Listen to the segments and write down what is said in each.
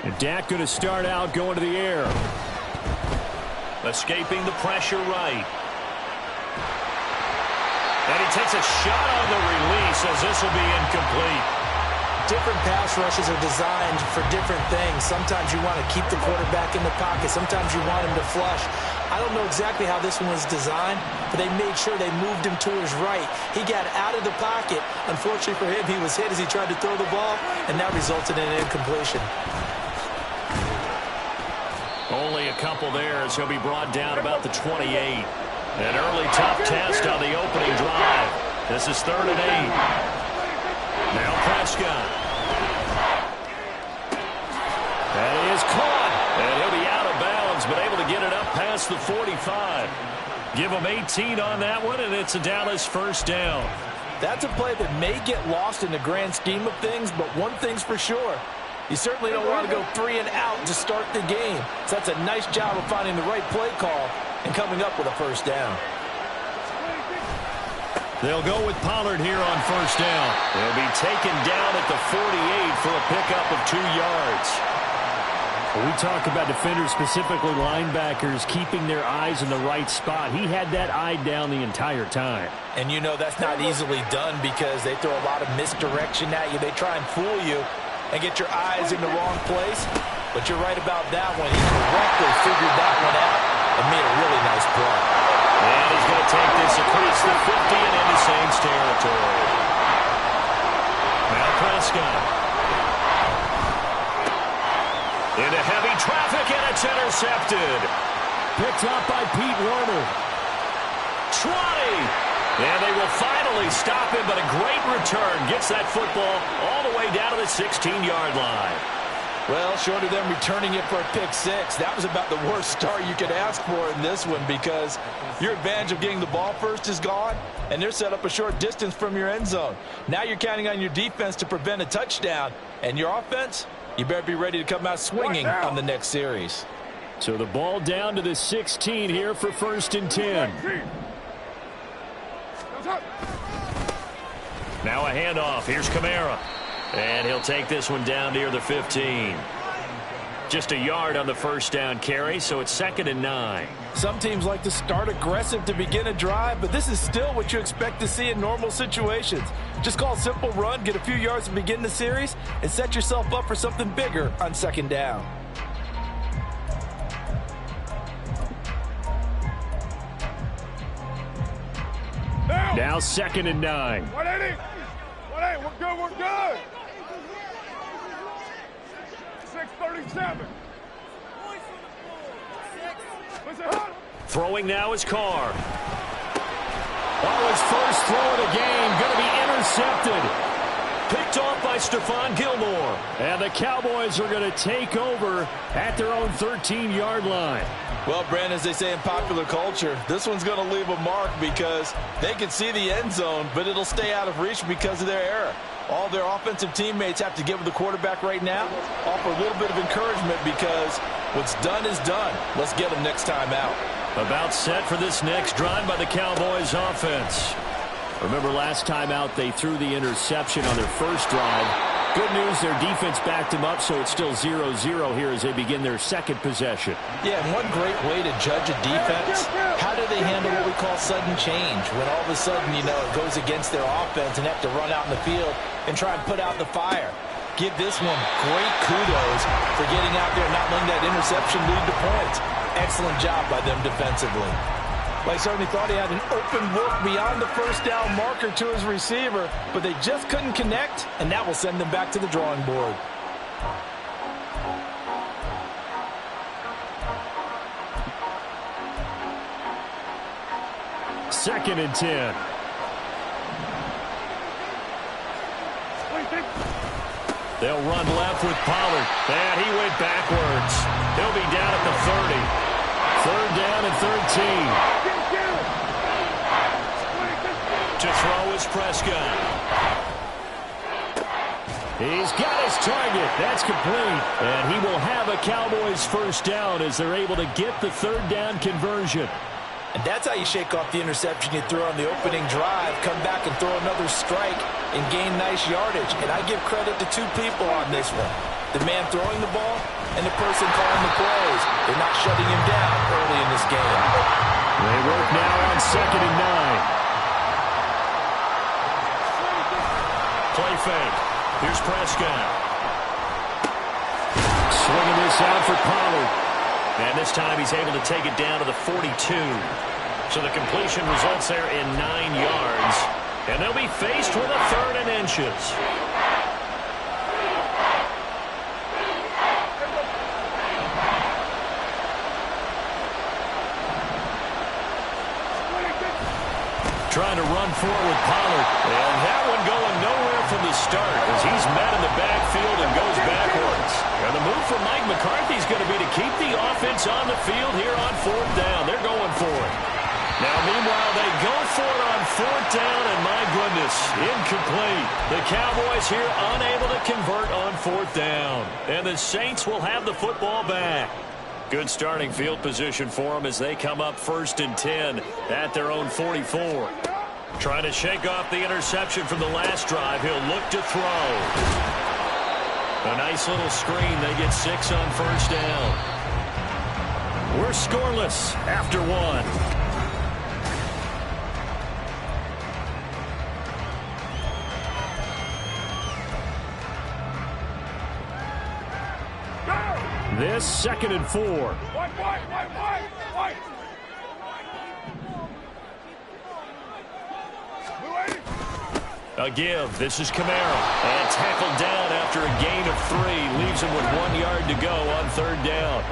And Dak going to start out going to the air. Escaping the pressure right. And he takes a shot on the release as this will be incomplete. Different pass rushes are designed for different things. Sometimes you want to keep the quarterback in the pocket. Sometimes you want him to flush. I don't know exactly how this one was designed, but they made sure they moved him to his right. He got out of the pocket. Unfortunately for him, he was hit as he tried to throw the ball, and that resulted in an incompletion. Only a couple there as he'll be brought down about the 28. An early tough test on the opening drive. This is 3rd and 8. Now Prescott. That is caught. And he'll be out of bounds, but able to get it up past the 45. Give him 18 on that one, and it's a Dallas first down. That's a play that may get lost in the grand scheme of things, but one thing's for sure. You certainly don't want to go 3 and out to start the game. So that's a nice job of finding the right play call and coming up with a first down. They'll go with Pollard here on first down. He'll be taken down at the 48 for a pickup of 2 yards. We talk about defenders, specifically linebackers, keeping their eyes in the right spot. He had that eye down the entire time. And you know that's not easily done because they throw a lot of misdirection at you. They try and fool you and get your eyes in the wrong place. But you're right about that one. He correctly figured that one out and made a really nice play. And he's going to take this across the 50 and into Saints territory. Now Prescott. Into heavy traffic, and it's intercepted. Picked up by Pete Werner. 20. And they will finally stop him, but a great return. Gets that football all the way down to the 16-yard line. Well, short of them returning it for a pick 6, that was about the worst start you could ask for in this one because your advantage of getting the ball first is gone, and they're set up a short distance from your end zone. Now you're counting on your defense to prevent a touchdown, and your offense, you better be ready to come out swinging on the next series. So the ball down to the 16 here for 1st and 10. Now a handoff. Here's Kamara. And he'll take this one down near the 15. Just a yard on the first down carry, so it's 2nd and 9. Some teams like to start aggressive to begin a drive, but this is still what you expect to see in normal situations. Just call a simple run, get a few yards to begin the series, and set yourself up for something bigger on 2nd down. Now 2nd and 9. 180. 180. We're good. 6:37. Throwing now is Carr. Oh, his first throw of the game going to be intercepted. Picked off by Stephon Gilmore. And the Cowboys are going to take over at their own 13-yard line. Well, Brandon, as they say in popular culture, this one's going to leave a mark because they can see the end zone, but it'll stay out of reach because of their error. All their offensive teammates have to give the quarterback right now, offer a little bit of encouragement because what's done is done. Let's get them next time out. About set for this next drive by the Cowboys offense. Remember last time out they threw the interception on their first drive. Good news, their defense backed them up, so it's still 0-0 here as they begin their second possession. Yeah, and one great way to judge a defense, how do they handle what we call sudden change? When all of a sudden, you know, it goes against their offense and have to run out in the field and try and put out the fire. Give this one great kudos for getting out there and not letting that interception lead to points. Excellent job by them defensively. Well, I certainly thought he had an open look beyond the first down marker to his receiver, but they just couldn't connect, and that will send them back to the drawing board. Second and 10. They'll run left with Pollard. And he went backwards. He'll be down at the 30. 3rd down and 13. To throw is Prescott. He's got his target. That's complete. And he will have a Cowboys first down as they're able to get the 3rd down conversion. And that's how you shake off the interception you threw on the opening drive, come back and throw another strike and gain nice yardage. And I give credit to two people on this one. The man throwing the ball and the person calling the plays. They're not shutting him down early in this game. They work now on 2nd and 9. Play fake. Here's Prescott. Swinging this out for Pollard. And this time he's able to take it down to the 42. So the completion results there in 9 yards. And they'll be faced with a 3rd and inches. Trying to run forward with Pollard. And that one going nowhere from the start as he's met in the backfield and goes backwards. And the move from Mike McCarthy is going to be to keep the offense on the field here on 4th down. They're going for it. Now, meanwhile, they go for it on 4th down, and my goodness, incomplete. The Cowboys here unable to convert on 4th down. And the Saints will have the football back. Good starting field position for them as they come up 1st and 10 at their own 44. Trying to shake off the interception from the last drive. He'll look to throw. A nice little screen. They get 6 on 1st down. We're scoreless after 1. This 2nd and 4. White. A give. This is Kamara. And tackled down after a gain of 3. Leaves him with 1 yard to go on 3rd down.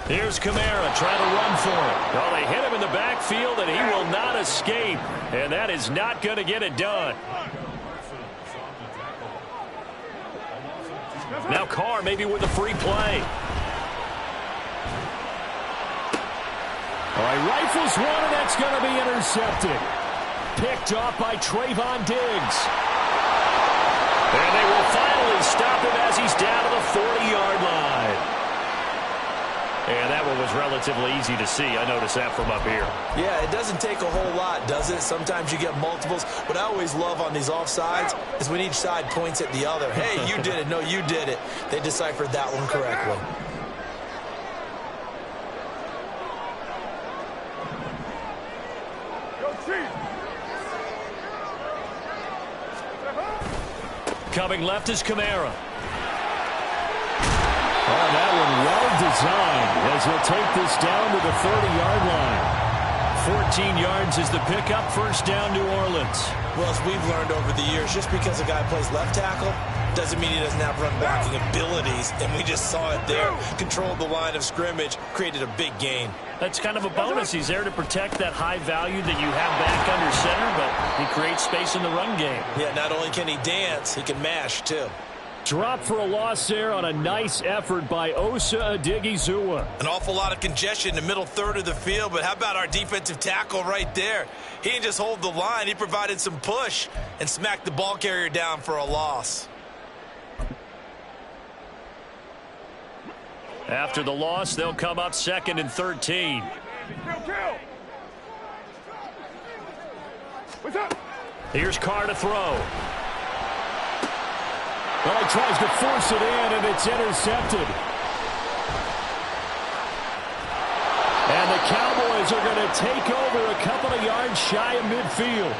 Here's Kamara trying to run for it. Well, they hit him in the backfield, and he will not escape. And that is not going to get it done. Now Carr maybe with a free play. All right, rifles one, and that's going to be intercepted. Picked off by Trayvon Diggs. And they will finally stop him as he's down to the 40-yard line. And that one was relatively easy to see. I noticed that from up here. Yeah, it doesn't take a whole lot, does it? Sometimes you get multiples. What I always love on these offsides is when each side points at the other. Hey, you did it. No, you did it. They deciphered that one correctly. Coming left is Kamara. Oh, that one well designed as he'll take this down to the 30-yard line. 14 yards is the pickup. 1st down, New Orleans. Well, as we've learned over the years, just because a guy plays left tackle doesn't mean he doesn't have run blocking abilities. And we just saw it there. Controlled the line of scrimmage, created a big gain. That's kind of a bonus. He's there to protect that high value that you have back under center, but he creates space in the run game. Yeah, not only can he dance, he can mash, too. Drop for a loss there on a nice effort by Osa Odighizuwa. An awful lot of congestion in the middle third of the field, but how about our defensive tackle right there? He didn't just hold the line. He provided some push and smacked the ball carrier down for a loss. After the loss, they'll come up 2nd and 13. What's up? Here's Carr to throw. Well, he tries to force it in, and it's intercepted. And the Cowboys are going to take over a couple of yards shy of midfield.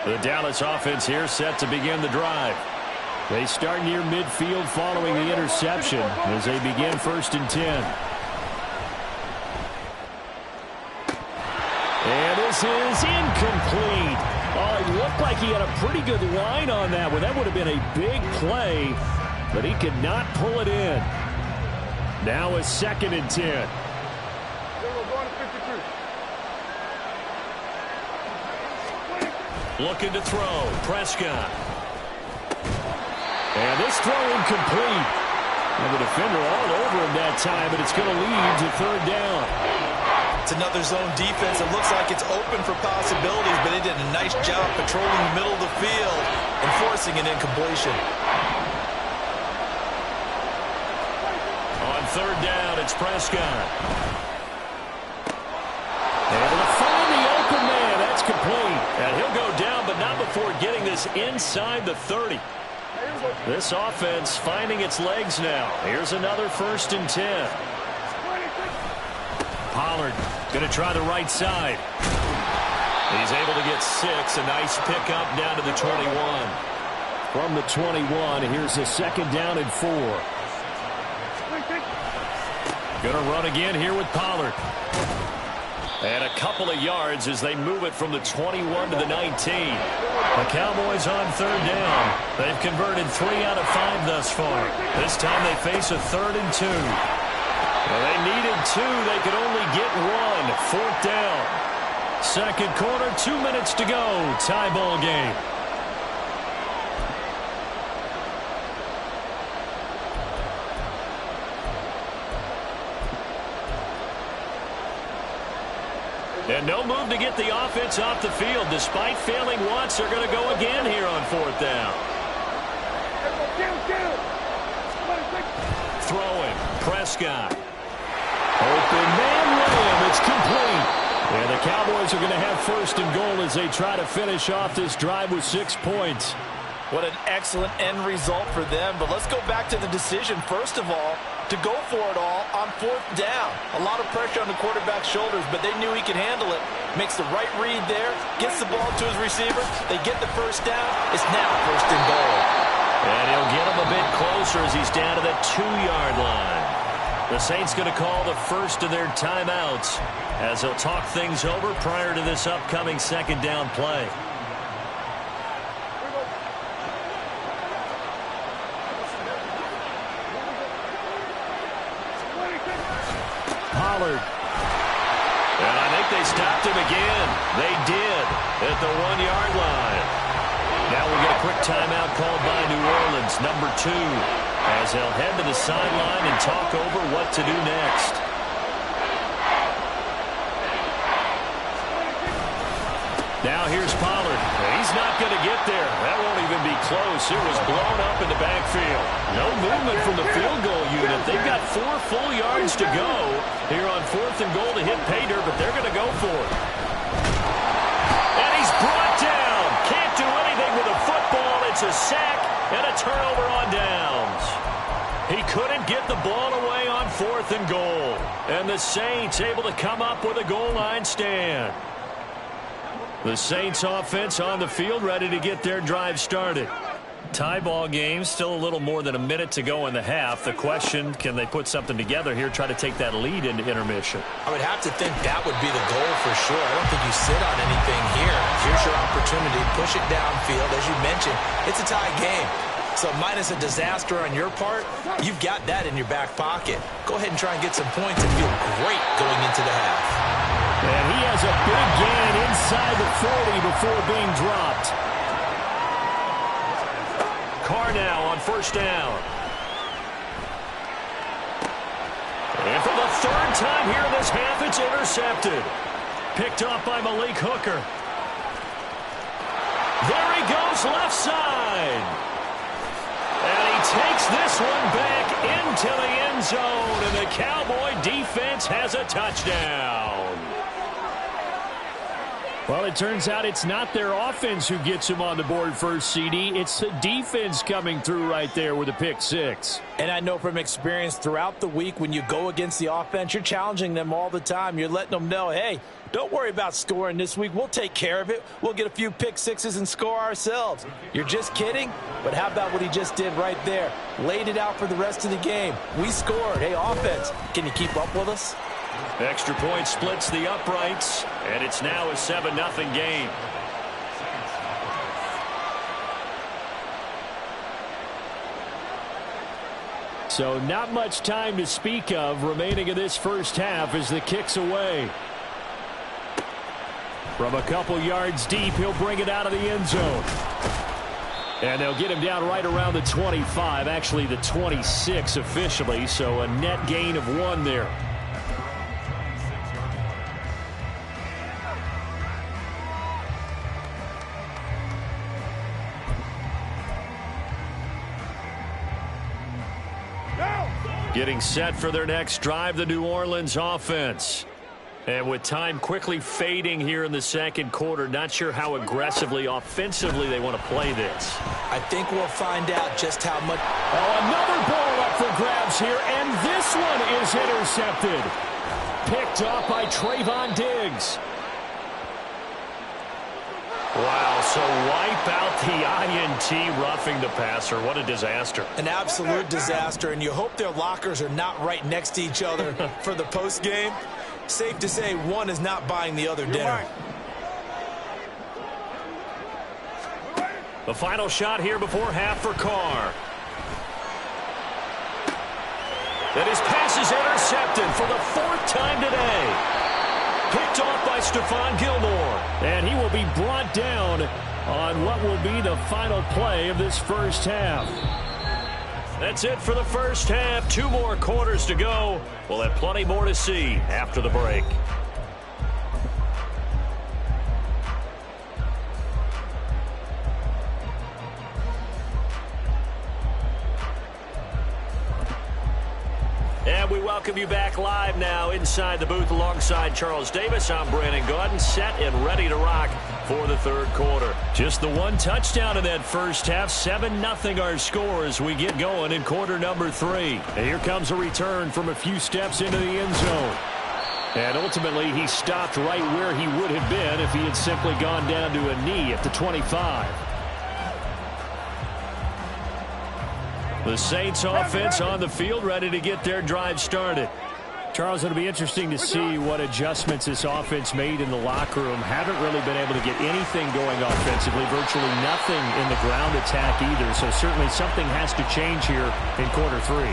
The Dallas offense here set to begin the drive. They start near midfield following the interception as they begin 1st and 10. And this is incomplete. Oh, it looked like he had a pretty good line on that one. That would have been a big play, but he could not pull it in. Now a 2nd and 10. Looking to throw. Prescott. And this throw incomplete. And the defender all over him that time, but it's going to lead to 3rd down. It's another zone defense. It looks like it's open for possibilities, but they did a nice job patrolling the middle of the field and forcing an incompletion. On third down, it's Prescott. Able to find the open man. That's complete. And he'll go down, but not before getting this inside the 30. This offense finding its legs now. Here's another 1st and 10. Pollard going to try the right side. He's able to get 6. A nice pickup down to the 21. From the 21, here's a 2nd down and 4. Going to run again here with Pollard. And a couple of yards as they move it from the 21 to the 19. The Cowboys on 3rd down. They've converted 3 out of 5 thus far. This time they face a 3rd and 2. Well, they needed 2. They could only get 1. 4th down. 2nd quarter, 2 minutes to go. Tie ball game. And no move to get the offense off the field. Despite failing once, they're going to go again here on 4th down. Throwing. Prescott. Open man Lamb. It's complete. And the Cowboys are going to have 1st and goal as they try to finish off this drive with 6 points. What an excellent end result for them. But let's go back to the decision, first of all, to go for it all on 4th down. A lot of pressure on the quarterback's shoulders, but they knew he could handle it. Makes the right read there, gets the ball to his receiver. They get the 1st down. It's now 1st and goal. And he'll get him a bit closer as he's down to the 2-yard line. The Saints going to call the first of their timeouts as they'll talk things over prior to this upcoming 2nd down play. Pollard. And I think they stopped him again. They did at the 1-yard line. Now we'll get a quick timeout called by New Orleans, number 2, as they'll head to the sideline and talk over what to do next. Now here's Pollard. He's not going to get there. That won't even be close. It was blown up in the backfield. No movement from the field goal unit. They've got 4 full yards to go here on 4th and goal to hit pay dirt, but they're going to go for it. And he's brought down. Can't do anything with a football. It's a sack and a turnover on downs. He couldn't get the ball away on 4th and goal. And the Saints able to come up with a goal line stand. The Saints offense on the field ready to get their drive started. Tie ball game, still a little more than a minute to go in the half. The question, can they put something together here, try to take that lead into intermission? I would have to think that would be the goal for sure. I don't think you sit on anything here. Here's your opportunity. Push it downfield. As you mentioned, it's a tie game. So minus a disaster on your part, you've got that in your back pocket. Go ahead and try and get some points and feel great going into the half. And he has a big gain inside the 40 before being dropped. Carr now on 1st down. And for the 3rd time here in this half, it's intercepted. Picked off by Malik Hooker. There he goes, left side. And he takes this one back into the end zone, and the Cowboy defense has a touchdown. Well, it turns out it's not their offense who gets him on the board first, CD. It's the defense coming through right there with a pick 6. And I know from experience throughout the week, when you go against the offense, you're challenging them all the time. You're letting them know, hey, don't worry about scoring this week. We'll take care of it. We'll get a few pick 6s and score ourselves. You're just kidding? But how about what he just did right there? Laid it out for the rest of the game. We scored. Hey, offense, can you keep up with us? Extra point splits the uprights, and it's now a 7-0 game. So not much time to speak of remaining in this first half as the kick's away. From a couple yards deep, he'll bring it out of the end zone. And they'll get him down right around the 25, actually the 26 officially, so a net gain of 1 there. Getting set for their next drive, the New Orleans offense. And with time quickly fading here in the second quarter, not sure how aggressively, offensively they want to play this. I think we'll find out just how much. Oh, another ball up for grabs here, and this one is intercepted. Picked off by Trayvon Diggs. Wow, so wipe out the INT, roughing the passer. What a disaster. An absolute disaster, and you hope their lockers are not right next to each other for the postgame. Safe to say one is not buying the other dinner. The final shot here before half for Carr. And his pass is intercepted for the 4th time today. Picked off by Stephon Gilmore. And he will be brought down on what will be the final play of this first half. That's it for the first half. 2 more quarters to go. We'll have plenty more to see after the break. And we welcome you back live now inside the booth alongside Charles Davis. I'm Brandon Gaudin, set and ready to rock for the 3rd quarter. Just the 1 touchdown in that first half. 7-0 our score as we get going in quarter number 3. And here comes a return from a few steps into the end zone. And ultimately, he stopped right where he would have been if he had simply gone down to a knee at the 25. The Saints offense on the field, ready to get their drive started. Charles, it'll be interesting to see what adjustments this offense made in the locker room. Haven't really been able to get anything going offensively, virtually nothing in the ground attack either. So certainly something has to change here in quarter 3.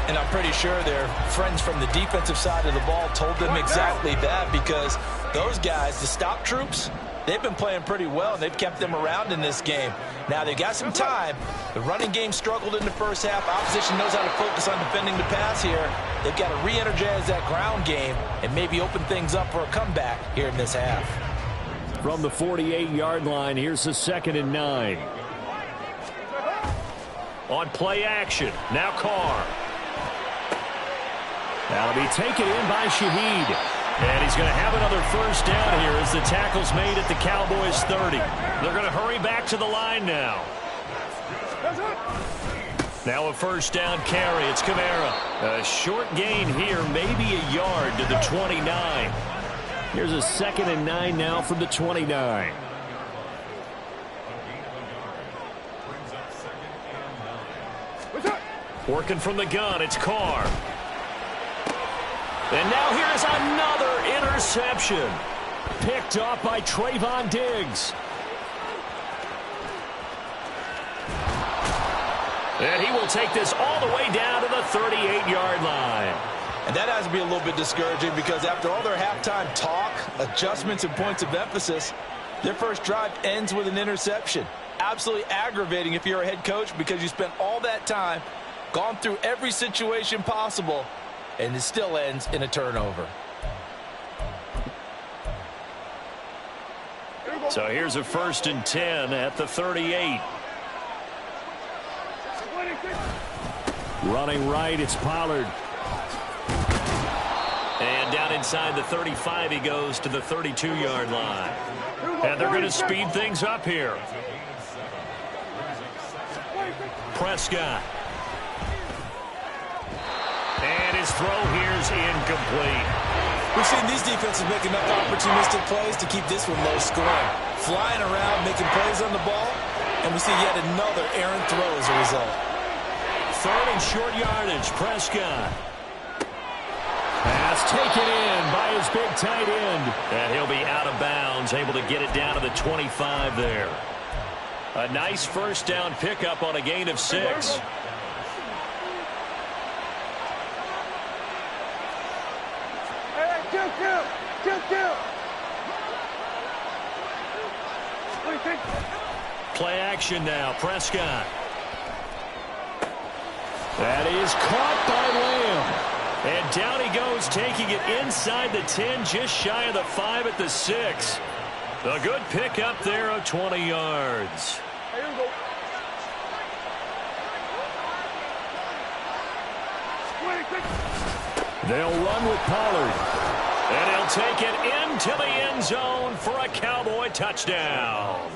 And I'm pretty sure their friends from the defensive side of the ball told them exactly that, because those guys, the stop troops, they've been playing pretty well, and they've kept them around in this game. Now, they've got some time. The running game struggled in the first half. Opposition knows how to focus on defending the pass here. They've got to re-energize that ground game and maybe open things up for a comeback here in this half. From the 48-yard line, here's the 2nd and 9. On play action, now Carr. That'll be taken in by Shaheed. And he's going to have another first down here as the tackle's made at the Cowboys 30. They're going to hurry back to the line now. Now a first down carry. It's Kamara. A short gain here, maybe a yard to the 29. Here's a 2nd and 9 now from the 29. Working from the gun, it's Carr. And now here's another interception. Picked off by Trayvon Diggs. And he will take this all the way down to the 38-yard line. And that has to be a little bit discouraging, because after all their halftime talk, adjustments, and points of emphasis, their first drive ends with an interception. Absolutely aggravating if you're a head coach, because you spent all that time, gone through every situation possible, and it still ends in a turnover. So here's a 1st and 10 at the 38. Running right, it's Pollard. And down inside the 35 he goes to the 32-yard line. And they're going to speed things up here. Prescott. And his throw here is incomplete. We've seen these defenses make enough opportunistic plays to keep this one low scoring. Flying around, making plays on the ball, and we see yet another errant throw as a result. 3rd and short yardage, Prescott. Pass taken in by his big tight end. And he'll be out of bounds, able to get it down to the 25 there. A nice first down pickup on a gain of 6. Play action now, Prescott. That is caught by Lamb. And down he goes, taking it inside the 10, just shy of the 5 at the 6. A good pickup there of 20 yards. They'll run with Pollard. And he'll take it into the end zone for a Cowboy touchdown.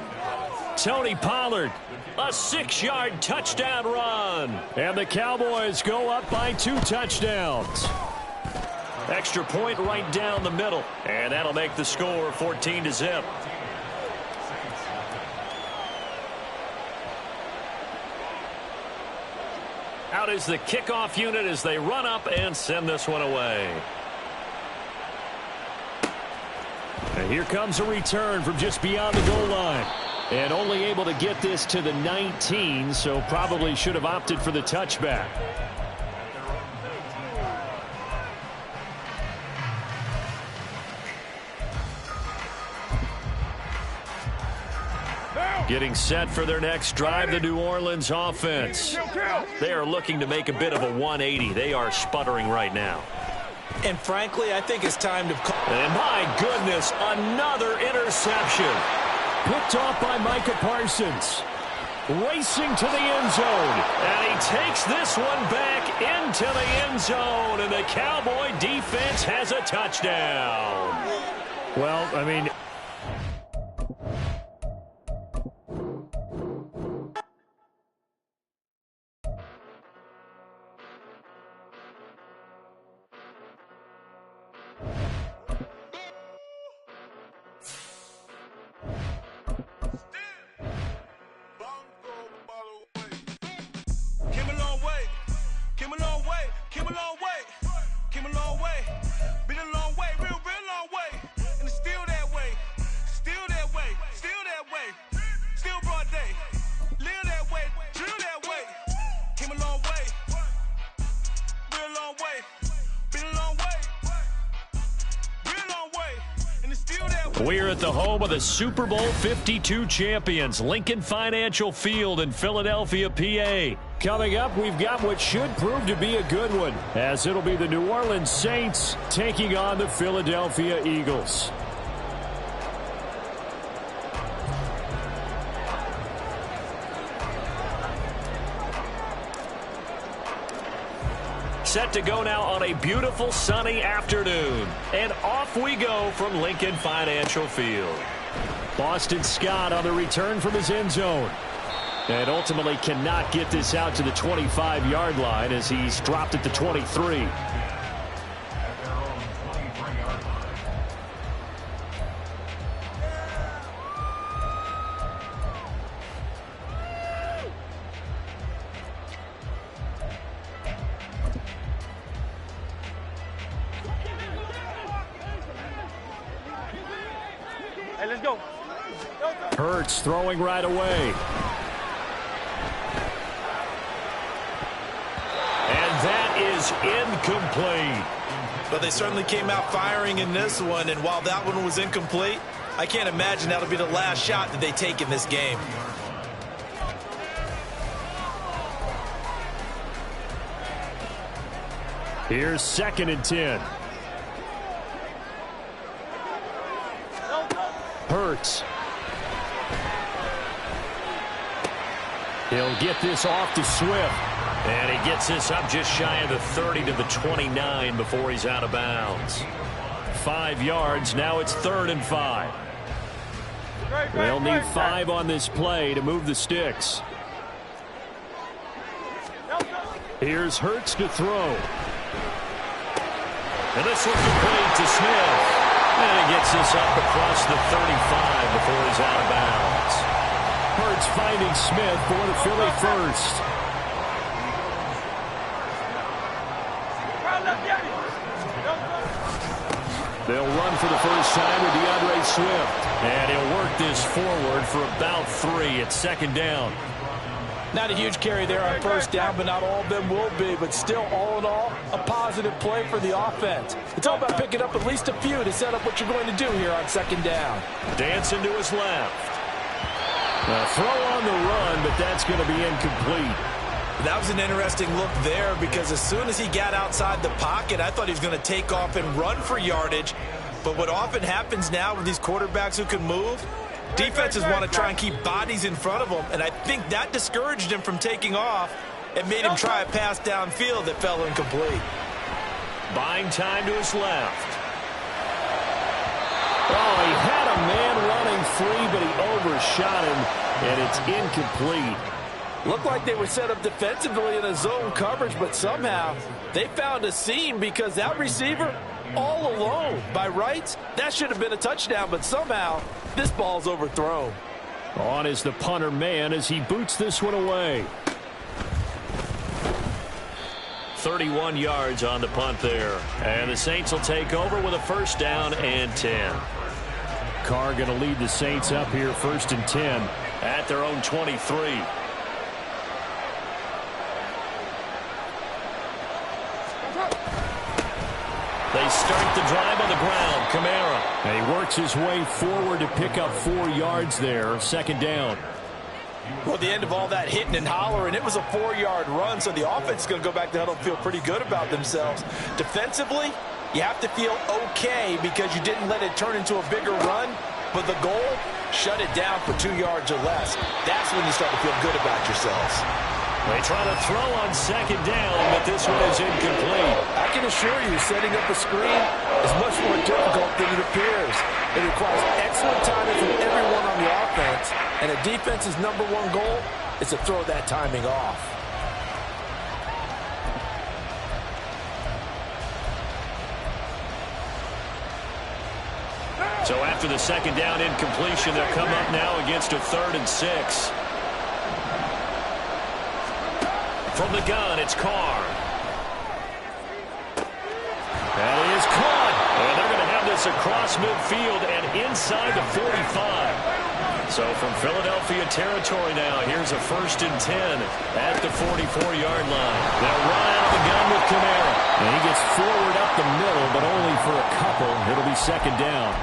Tony Pollard, a 6-yard touchdown run. And the Cowboys go up by 2 touchdowns. Extra point right down the middle. And that'll make the score 14-0. Out is the kickoff unit as they run up and send this one away. And here comes a return from just beyond the goal line. And only able to get this to the 19, so probably should have opted for the touchback. Getting set for their next drive, the New Orleans offense. They are looking to make a bit of a 180. They are sputtering right now. And frankly, I think it's time to call. And my goodness, another interception. Picked off by Micah Parsons. Racing to the end zone. And he takes this one back into the end zone. And the Cowboy defense has a touchdown. Well, I mean... We're at the home of the Super Bowl 52 champions, Lincoln Financial Field in Philadelphia, PA. Coming up, we've got what should prove to be a good one, as it'll be the New Orleans Saints taking on the Philadelphia Eagles. Set to go now on a beautiful sunny afternoon. And off we go from Lincoln Financial Field. Boston Scott on the return from his end zone. And ultimately cannot get this out to the 25-yard line as he's dropped at the 23. Let's go. Hurts throwing right away. And that is incomplete. But they certainly came out firing in this one, and while that one was incomplete, I can't imagine that'll be the last shot that they take in this game. Here's 2nd and 10. Hurts. He'll get this off to Swift. And he gets this up just shy of the 30 to the 29 before he's out of bounds. 5 yards. Now it's 3rd and 5. They'll need 5 on this play to move the sticks. Here's Hurts to throw. And this one's complete to Smith. And he gets this up across the 35 before he's out of bounds. Hurts finding Smith for the Philly first. They'll run for the first time with DeAndre Swift. And he'll work this forward for about 3 at 2nd down. Not a huge carry there on 1st down, but not all of them will be. But still, all in all, a positive play for the offense. It's all about picking up at least a few to set up what you're going to do here on 2nd down. Dancing to his left. A throw on the run, but that's going to be incomplete. That was an interesting look there because as soon as he got outside the pocket, I thought he was going to take off and run for yardage. But what often happens now with these quarterbacks who can move, defenses want to try and keep bodies in front of them, and I think that discouraged him from taking off and made him try a pass downfield that fell incomplete. Buying time to his left. Oh, he had a man running free, but he overshot him, and it's incomplete. Looked like they were set up defensively in a zone coverage, but somehow they found a seam because that receiver all alone. By rights, that should have been a touchdown, but somehow this ball's overthrown. On is the punter man as he boots this one away. 31 yards on the punt there. And the Saints will take over with a first down and 10. Carr going to lead the Saints up here, 1st and 10. At their own 23. They start the drive on the ground. Kamara. And he works his way forward to pick up 4 yards there. 2nd down. Well, the end of all that hitting and hollering, it was a 4-yard run, so the offense is going to go back to huddle and feel pretty good about themselves. Defensively, you have to feel okay because you didn't let it turn into a bigger run, but the goal, shut it down for 2 yards or less. That's when you start to feel good about yourselves. They try to throw on 2nd down, but this one is incomplete. I can assure you, setting up a screen is much more difficult than it appears. It requires excellent timing from everyone on the offense, and a defense's #1 goal is to throw that timing off. So after the 2nd down incompletion, they'll come up now against a 3rd and 6. From the gun, it's Carr. And he is caught. And they're going to have this across midfield and inside the 45. So from Philadelphia territory now, here's a 1st and 10 at the 44-yard line. They'll run out of the gun with Kamara. And he gets forward up the middle, but only for a couple. It'll be 2nd down.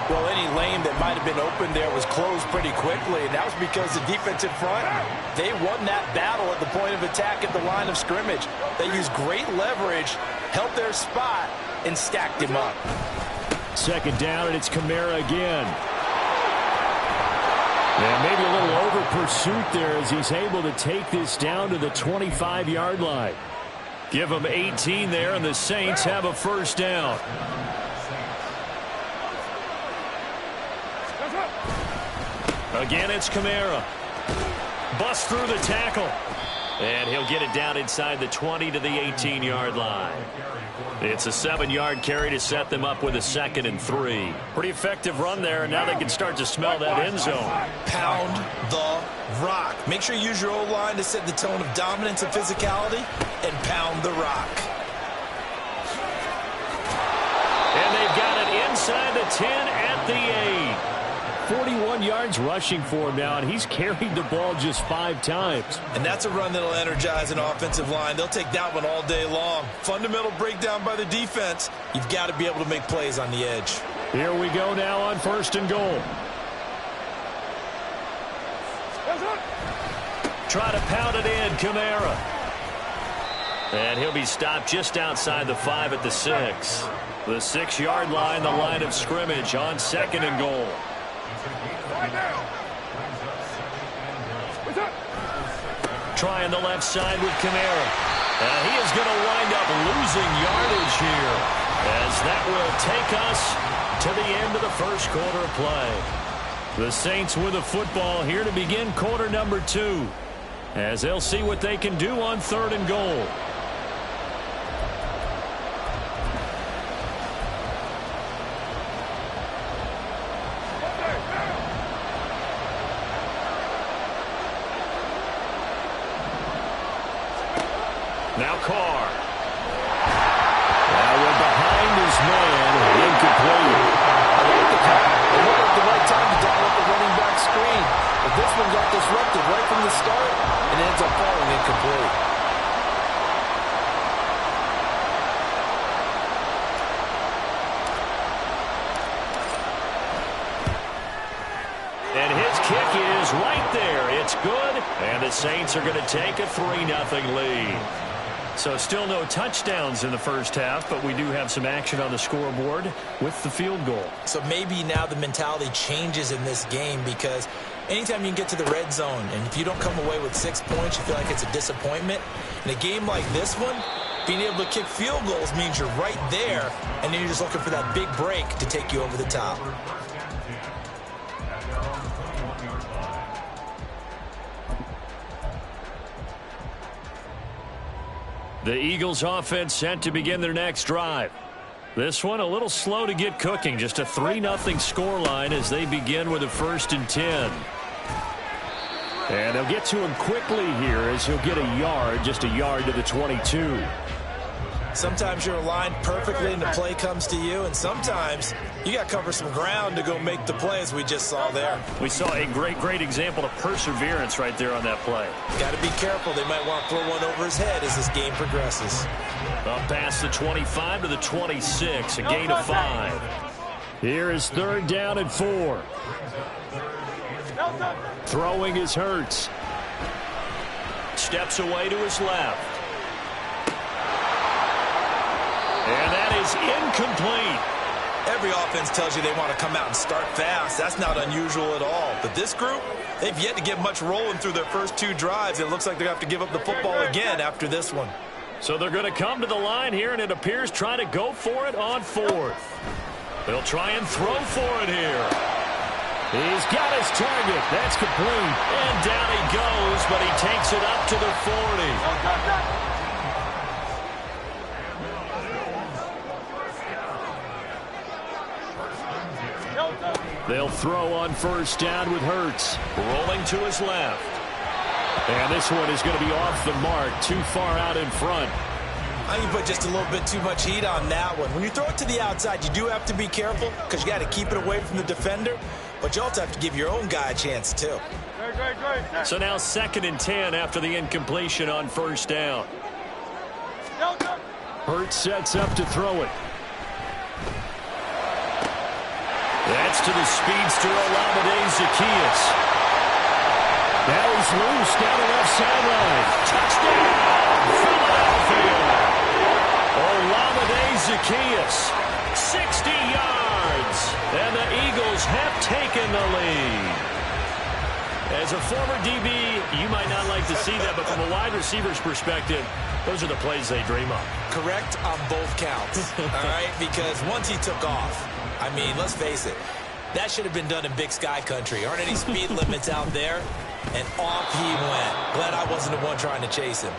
Well, any lane that might have been open there was closed pretty quickly, and that was because the defense in front, they won that battle at the point of attack at the line of scrimmage. They used great leverage, held their spot, and stacked him up. 2nd down, and it's Kamara again. Yeah, maybe a little over pursuit there as he's able to take this down to the 25-yard line. Give them 18 there, and the Saints have a 1st down. Again, it's Kamara. Bust through the tackle. And he'll get it down inside the 20 to the 18-yard line. It's a 7-yard carry to set them up with a 2nd and 3. Pretty effective run there, and now they can start to smell that end zone. Pound the rock. Make sure you use your O-line to set the tone of dominance and physicality, and pound the rock. And they've got it inside the 10 at the 8. 41 yards rushing for him now, and he's carried the ball just 5 times. And that's a run that'll energize an offensive line. They'll take that one all day long. Fundamental breakdown by the defense. You've got to be able to make plays on the edge. Here we go now on 1st and goal. Try to pound it in, Kamara. And he'll be stopped just outside the 5 at the 6. The 6-yard line, the line of scrimmage on 2nd and goal. Trying the left side with Kamara. And he is going to wind up losing yardage here, as that will take us to the end of the 1st quarter of play. The Saints with the football here to begin quarter number 2, as they'll see what they can do on 3rd and goal. Now Carr. Now we're behind his man. Incomplete. I like the call. It looked like the right time to dial up the running back screen. But this one got disrupted right from the start and ends up falling incomplete. And his kick is right there. It's good. And the Saints are going to take a 3-0 lead. So still no touchdowns in the 1st half, but we do have some action on the scoreboard with the field goal. So maybe now the mentality changes in this game, because anytime you can get to the red zone and if you don't come away with 6 points, you feel like it's a disappointment. In a game like this one, Being able to kick field goals means you're right there, and then you're just looking for that big break to take you over the top. The Eagles offense set to begin their next drive. This one a little slow to get cooking. Just a 3-0 scoreline as they begin with a 1st and 10. And they'll get to him quickly here as he'll get a yard, just a yard to the 22. Sometimes you're aligned perfectly and the play comes to you, and sometimes you got to cover some ground to go make the play, as we just saw there. We saw a great example of perseverance right there on that play. Got to be careful. They might want to throw one over his head as this game progresses. Up past the 25 to the 26, a gain of 5. Here is 3rd down and 4. Throwing is Hurts. Steps away to his left. And that is incomplete. Every offense tells you they want to come out and start fast. That's not unusual at all. But this group, they've yet to get much rolling through their first 2 drives. It looks like they're going to have to give up the football again after this one. So they're going to come to the line here, and it appears trying to go for it on 4th. They'll try and throw for it here. He's got his target. That's complete. And down he goes, but he takes it up to the 40. They'll throw on 1st down with Hurts. Rolling to his left. And this one is going to be off the mark, too far out in front. I think you put just a little bit too much heat on that one. When you throw it to the outside, you do have to be careful because you got to keep it away from the defender. But you also have to give your own guy a chance, too. So now 2nd and 10 after the incompletion on 1st down. Hurts sets up to throw it. That's to the speedster, Olamide Zaccheaus. Now he's loose down the left sideline. Touchdown, Philadelphia. Olamide Zaccheaus, 60 yards. And the Eagles have taken the lead. As a former DB, you might not like to see that, but from a wide receiver's perspective, those are the plays they dream of. Correct on both counts, all right? Because once he took off, I mean, let's face it, that should have been done in Big Sky country. Aren't any speed limits out there? And off he went. Glad I wasn't the one trying to chase him.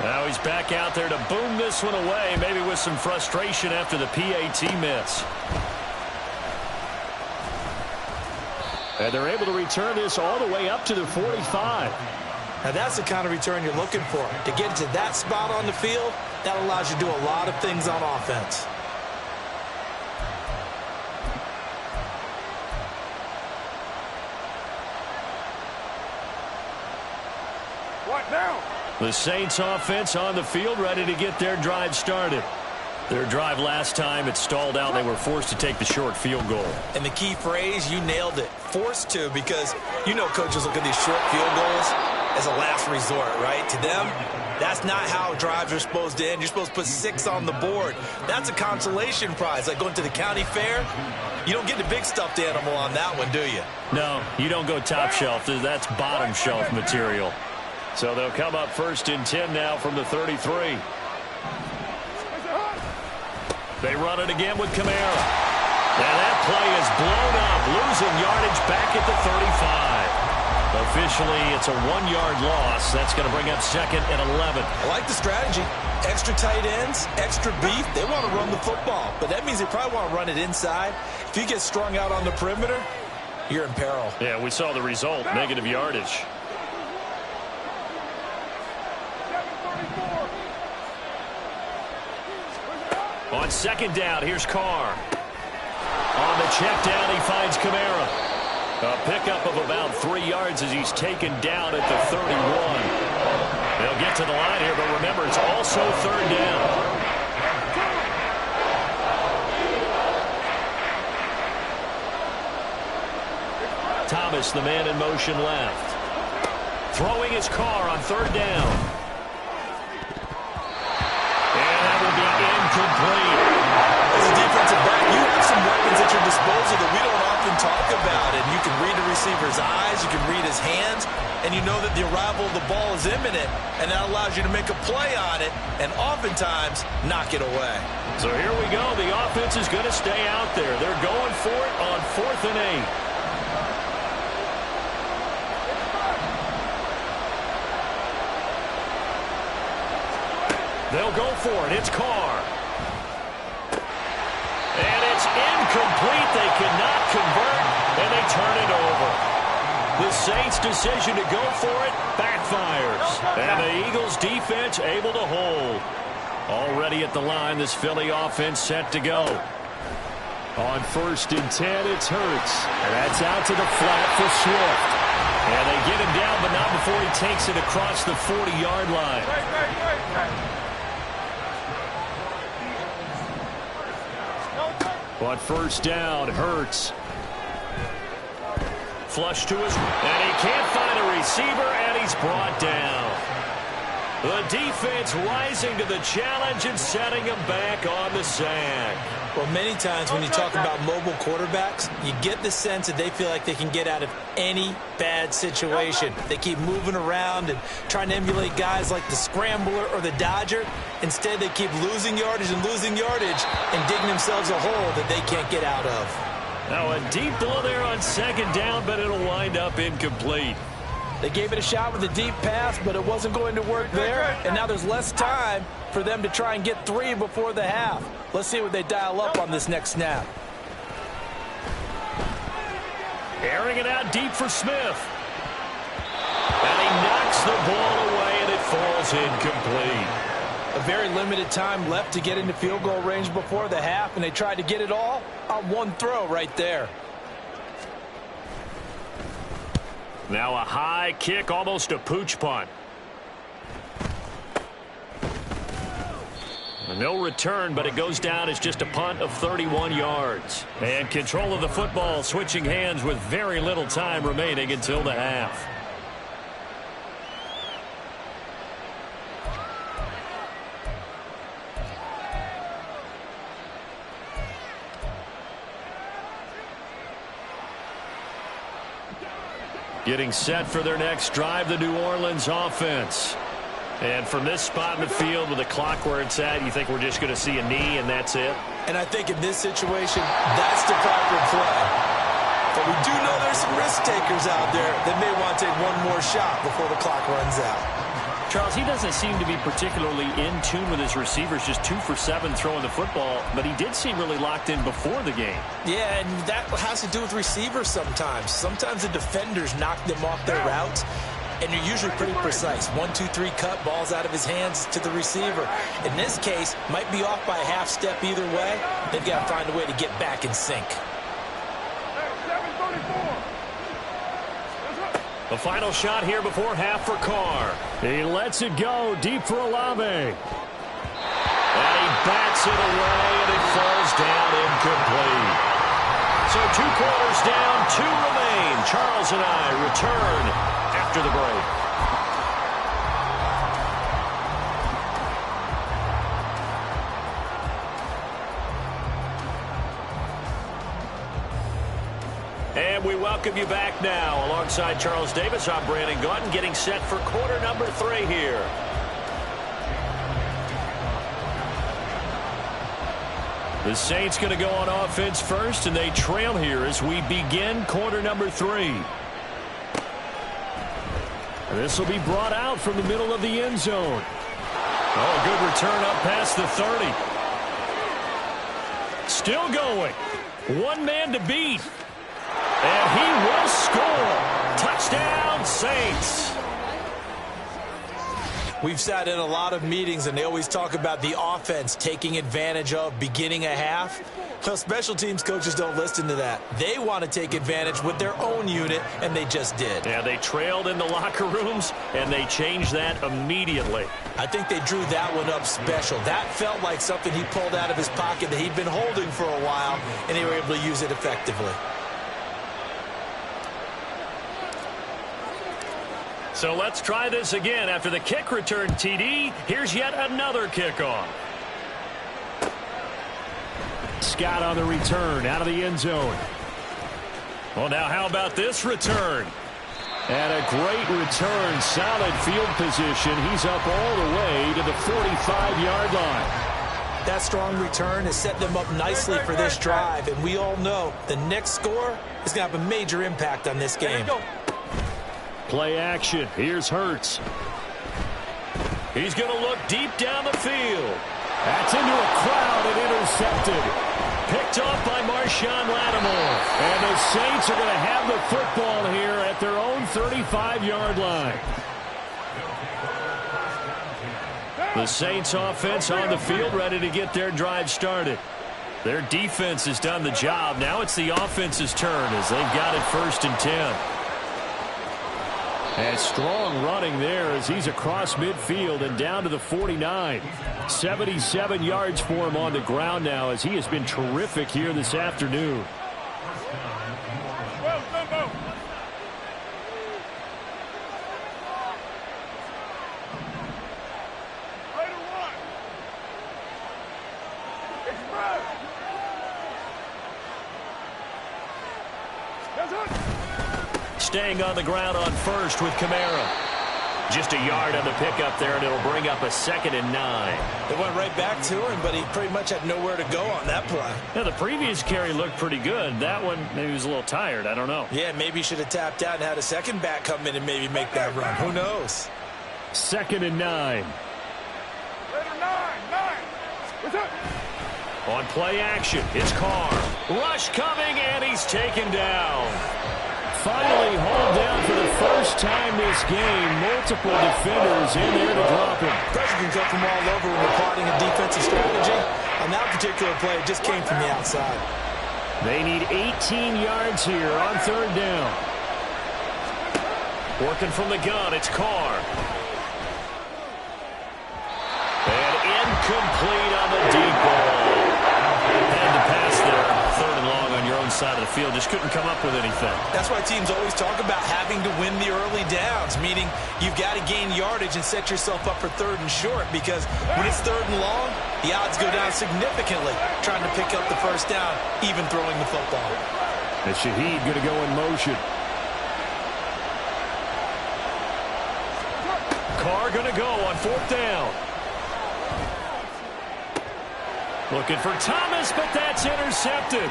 Now he's back out there to boom this one away, maybe with some frustration after the PAT miss. And they're able to return this all the way up to the 45. Now that's the kind of return you're looking for. To get to that spot on the field, that allows you to do a lot of things on offense. What now? The Saints offense on the field, ready to get their drive started. Their drive last time, it stalled out. They were forced to take the short field goal. And the key phrase, you nailed it. Forced to, because you know coaches look at these short field goals as a last resort, right? To them, that's not how drives are supposed to end. You're supposed to put 6 on the board. That's a consolation prize. Like going to the county fair, you don't get the big stuffed animal on that one, do you? No, you don't go top shelf. That's bottom shelf material. So they'll come up 1st and 10 now from the 33. They run it again with Kamara. And that play is blown up, losing yardage back at the 35. Officially, it's a 1-yard loss. That's going to bring up 2nd and 11. I like the strategy. Extra tight ends, extra beef. They want to run the football, but that means they probably want to run it inside. If you get strung out on the perimeter, you're in peril. Yeah, we saw the result, negative yardage. On 2nd down, here's Carr. On the check down, he finds Kamara. A pickup of about 3 yards as he's taken down at the 31. They'll get to the line here, but remember, it's also 3rd down. Thomas, the man in motion left. Throwing his car on third down. And that will be incomplete. As a defensive back, you have some weapons at your disposal that we don't often talk about. And you can read the receiver's eyes, you can read his hands, and you know that the arrival of the ball is imminent, and that allows you to make a play on it and oftentimes knock it away. So here we go. The offense is going to stay out there. They're going for it on 4th and 8. They'll go for it. It's Carr. And it's incomplete. They cannot convert, and they turn it over. The Saints' decision to go for it backfires. And the Eagles' defense able to hold. Already at the line, this Philly offense set to go. On 1st and 10, it's Hurts. And that's out to the flat for Swift. And they get him down, but not before he takes it across the 40-yard line. On 1st down, Hurts. Flush to his, and he can't find a receiver, and he's brought down. The defense rising to the challenge and setting him back on the sack. Well, many times when you talk about mobile quarterbacks, you get the sense that they feel like they can get out of any bad situation. They keep moving around and trying to emulate guys like the Scrambler or the Dodger. Instead, they keep losing yardage and digging themselves a hole that they can't get out of. Now a deep ball there on 2nd down, but it'll wind up incomplete. They gave it a shot with a deep pass, but it wasn't going to work there. And now there's less time for them to try and get 3 before the half. Let's see what they dial up on this next snap. Airing it out deep for Smith. And he knocks the ball away, and it falls incomplete. A very limited time left to get into field goal range before the half, and they tried to get it all on one throw right there. Now a high kick, almost a pooch punt. No return, but it goes down as just a punt of 31 yards. And control of the football switching hands with very little time remaining until the half. Getting set for their next drive, the New Orleans offense. And from this spot in the field with the clock where it's at, you think we're just going to see a knee and that's it? And I think in this situation, that's the proper play. But we do know there's some risk takers out there that may want to take one more shot before the clock runs out. Charles, he doesn't seem to be particularly in tune with his receivers, just 2 for 7 throwing the football, but he did seem really locked in before the game. Yeah, and that has to do with receivers sometimes. Sometimes the defenders knock them off their routes, and you're usually pretty precise. 1, 2, 3 cut, balls out of his hands to the receiver. In this case, might be off by a half step either way. They've got to find a way to get back in sync. The final shot here before half for Carr. He lets it go deep for Olave. And he bats it away, and it falls down incomplete. So 2 quarters down, 2 remain. Charles and I return after the break. And we welcome you back now. Alongside Charles Davis, I'm Brandon Gaudin, getting set for quarter number 3 here. The Saints going to go on offense first, and they trail here as we begin quarter number 3. And this will be brought out from the middle of the end zone. Oh, good return up past the 30. Still going. One man to beat. And he will score. Touchdown, Saints. We've sat in a lot of meetings, and they always talk about the offense taking advantage of beginning a half. Well, special teams coaches don't listen to that. They want to take advantage with their own unit, and they just did. Yeah, they trailed in the locker rooms, and they changed that immediately. I think they drew that one up special. That felt like something he pulled out of his pocket that he'd been holding for a while, and they were able to use it effectively. So let's try this again. After the kick return TD, here's yet another kickoff. Scott on the return out of the end zone. Well, now how about this return? And a great return, solid field position. He's up all the way to the 45-yard line. That strong return has set them up nicely for this drive, and we all know the next score is going to have a major impact on this game. Play action. Here's Hurts. He's going to look deep down the field. That's into a crowd and intercepted. Picked off by Marshawn Lattimore. And the Saints are going to have the football here at their own 35-yard line. The Saints offense on the field, ready to get their drive started. Their defense has done the job. Now it's the offense's turn as they've got it 1st and 10. And strong running there as he's across midfield and down to the 49. 77 yards for him on the ground now as he has been terrific here this afternoon. Staying on the ground on 1st with Kamara. Just a yard on the pickup there, and it'll bring up a 2nd and 9. They went right back to him, but he pretty much had nowhere to go on that play. Now, the previous carry looked pretty good. That one, maybe he was a little tired. I don't know. Yeah, maybe he should have tapped out and had a second back come in and maybe make that run. Who knows? 2nd and 9. On play action, it's Carr. Rush coming, and he's taken down. Finally hauled down for the first time this game. Multiple defenders in there to drop him. Pressure can come from all over when we're plotting a defensive strategy. On that particular play, it just came from the outside. They need 18 yards here on 3rd down. Working from the gun, it's Carr. And incomplete on the deep ball. Had to pass there. 3rd and long on your own side of the field. Just couldn't come up with anything. That's why teams always talk about having to win the early downs, meaning you've got to gain yardage and set yourself up for 3rd and short, because when it's 3rd and long, the odds go down significantly trying to pick up the 1st down, even throwing the football. And Shaheed going to go in motion. Carr going to go on 4th down. Looking for Thomas, but that's intercepted.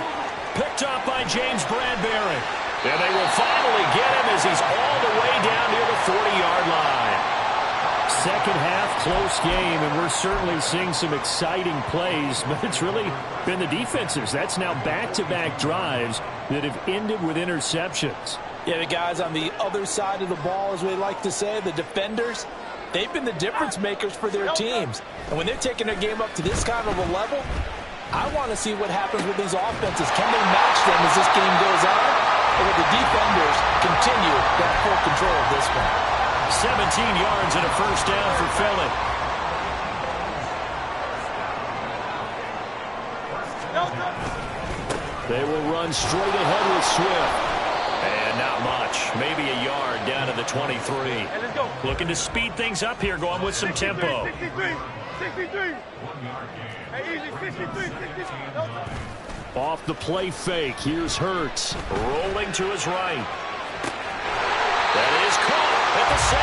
Picked off by James Bradbury. And they will finally get him as he's all the way down near the 40-yard line. Second half, close game, and we're certainly seeing some exciting plays, but it's really been the defenses. That's now back-to-back drives that have ended with interceptions. Yeah, the guys on the other side of the ball, as we like to say, the defenders, they've been the difference makers for their teams. And when they're taking their game up to this kind of a level, I want to see what happens with these offenses. Can they match them as this game goes on? Or will the defenders continue to have full control of this one? 17 yards and a 1st down for Philly. They will run straight ahead with Swift. And not much. Maybe a yard down to the 23. Looking to speed things up here, going with some tempo. 63. Hey, easy, 63. Off the play fake, here's Hurts. Rolling to his right. That is caught at the 7.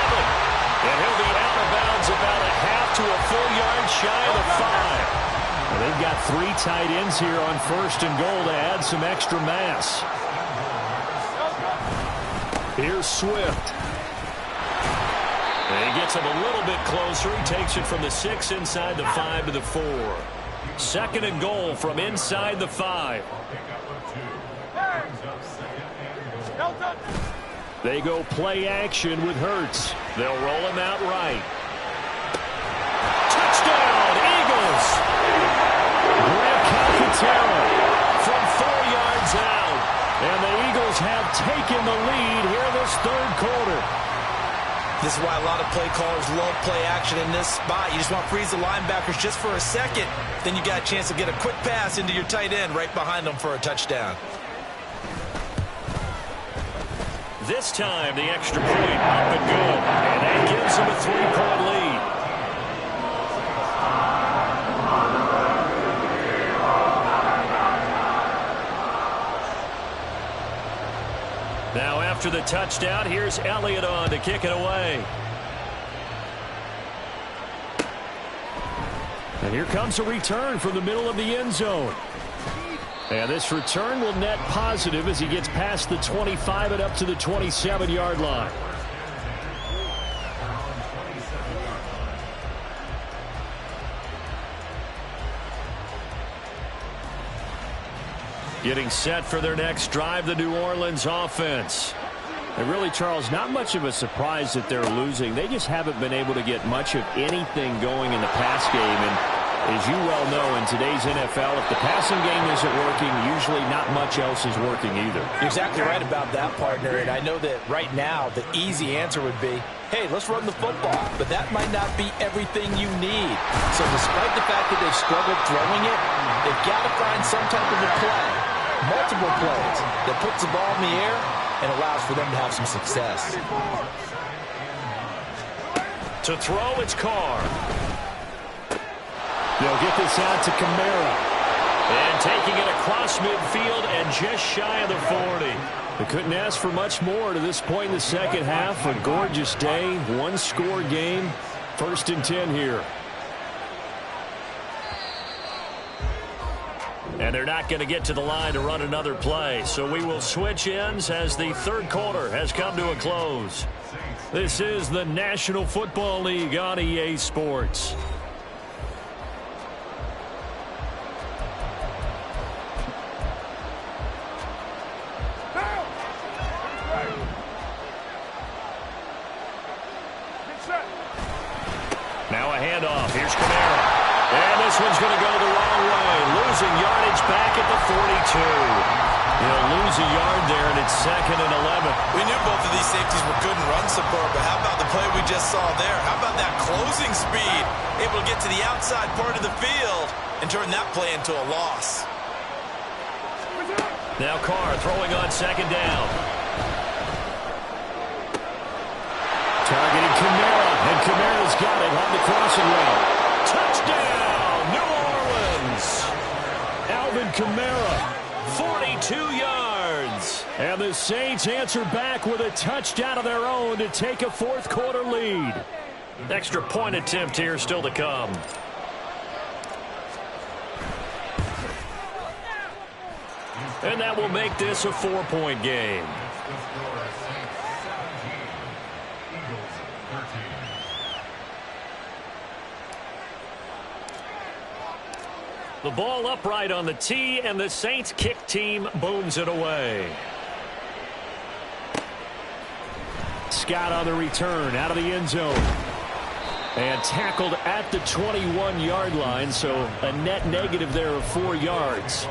And he'll be out of bounds about a half to a full yard shy of the 5. Well, they've got 3 tight ends here on 1st and goal to add some extra mass. Here's Swift. And he gets him a little bit closer. He takes it from the 6 inside the 5 to the 4. 2nd and goal from inside the 5. They go play action with Hurts. They'll roll him out right. Touchdown, Eagles! Grant Calcaterra from 4 yards out. And the Eagles have taken the lead here this 3rd quarter. This is why a lot of play callers love play action in this spot. You just want to freeze the linebackers just for a second. Then you got a chance to get a quick pass into your tight end right behind them for a touchdown. This time, the extra point up and good. And that gives them a 3-point lead. Now, after the touchdown, here's Elliott on to kick it away. And here comes a return from the middle of the end zone. And this return will net positive as he gets past the 25 and up to the 27-yard line. Getting set for their next drive, the New Orleans offense. And really, Charles, not much of a surprise that they're losing. They just haven't been able to get much of anything going in the pass game. And as you well know, in today's NFL, if the passing game isn't working, usually not much else is working either. You're exactly right about that, partner. And I know that right now the easy answer would be, hey, let's run the football. But that might not be everything you need. So despite the fact that they've struggled throwing it, they've got to find some type of a play, multiple plays, that puts the ball in the air and allows for them to have some success. To throw, it's Carr. They'll get this out to Kamara. And taking it across midfield and just shy of the 40. They couldn't ask for much more to this point in the second half. A gorgeous day, one-score game. 1st and 10 here. And they're not going to get to the line to run another play. So we will switch ends as the third quarter has come to a close. This is the National Football League on EA Sports. Now a handoff. Here's Kamara. And this one's going to go the wrong way. Losing yardage back at the 42. He'll lose a yard there, and it's 2nd and 11. We knew both of these safeties were good and run support, but how about the play we just saw there? How about that closing speed? Able to get to the outside part of the field and turn that play into a loss. Now Carr throwing on 2nd down. Targeting Kamara, and Kamara's got it on the crossing route. Touchdown, New Orleans. Alvin Kamara. 42 yards. And the Saints answer back with a touchdown of their own to take a fourth-quarter lead. Extra point attempt here still to come. And that will make this a 4-point game. The ball upright on the tee, and the Saints kick team booms it away. Scott on the return, out of the end zone. And tackled at the 21-yard line, so a net negative there of 4 yards.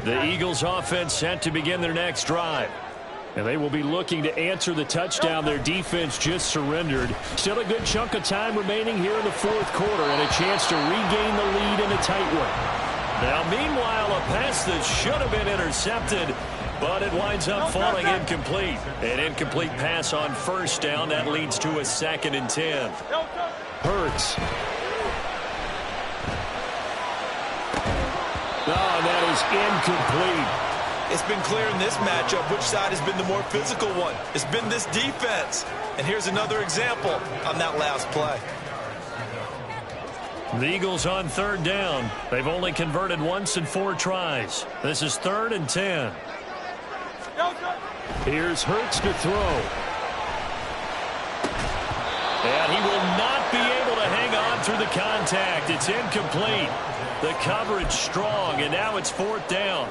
The Eagles offense set to begin their next drive. And they will be looking to answer the touchdown their defense just surrendered. Still a good chunk of time remaining here in the fourth quarter and a chance to regain the lead in a tight one. Now, meanwhile, a pass that should have been intercepted, but it winds up falling incomplete. An incomplete pass on 1st down. That leads to a 2nd and 10. Hurts. Oh, that is incomplete. It's been clear in this matchup which side has been the more physical one. It's been this defense. And here's another example on that last play. The Eagles on 3rd down. They've only converted once in 4 tries. This is 3rd and 10. Here's Hurts to throw. And he will not be able to hang on through the contact. It's incomplete. The coverage strong, and now it's 4th down.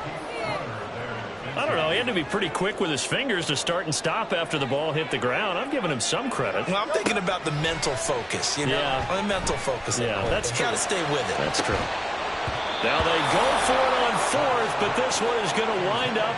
I don't know. He had to be pretty quick with his fingers to start and stop after the ball hit the ground. I'm giving him some credit. Well, I'm thinking about the mental focus, you know? Yeah. The mental focus. Yeah, that's true. You got to stay with it. That's true. Now they go for it on 4th, but this one is going to wind up